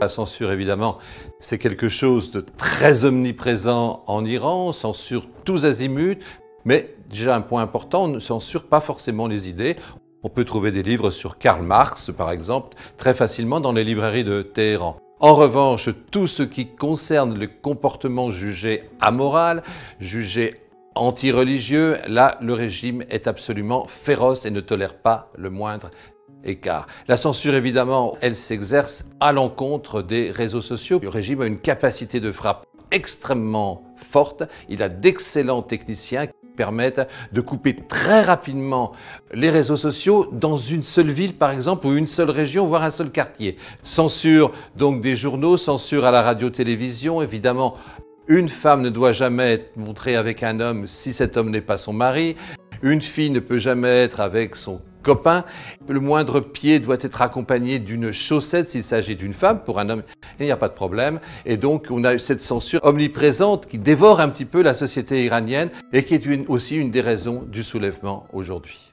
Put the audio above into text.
La censure, évidemment, c'est quelque chose de très omniprésent en Iran, censure tous azimuts, mais déjà un point important, on ne censure pas forcément les idées. On peut trouver des livres sur Karl Marx, par exemple, très facilement dans les librairies de Téhéran. En revanche, tout ce qui concerne le comportement jugé amoral, jugé anti-religieux, là, le régime est absolument féroce et ne tolère pas le moindre écart. La censure, évidemment, elle s'exerce à l'encontre des réseaux sociaux. Le régime a une capacité de frappe extrêmement forte. Il a d'excellents techniciens qui permettent de couper très rapidement les réseaux sociaux dans une seule ville, par exemple, ou une seule région, voire un seul quartier. Censure donc des journaux, censure à la radio-télévision, évidemment. Une femme ne doit jamais être montrée avec un homme si cet homme n'est pas son mari. Une fille ne peut jamais être avec son copain. Le moindre pied doit être accompagné d'une chaussette s'il s'agit d'une femme. Pour un homme, il n'y a pas de problème. Et donc, on a cette censure omniprésente qui dévore un petit peu la société iranienne et qui est aussi une des raisons du soulèvement aujourd'hui.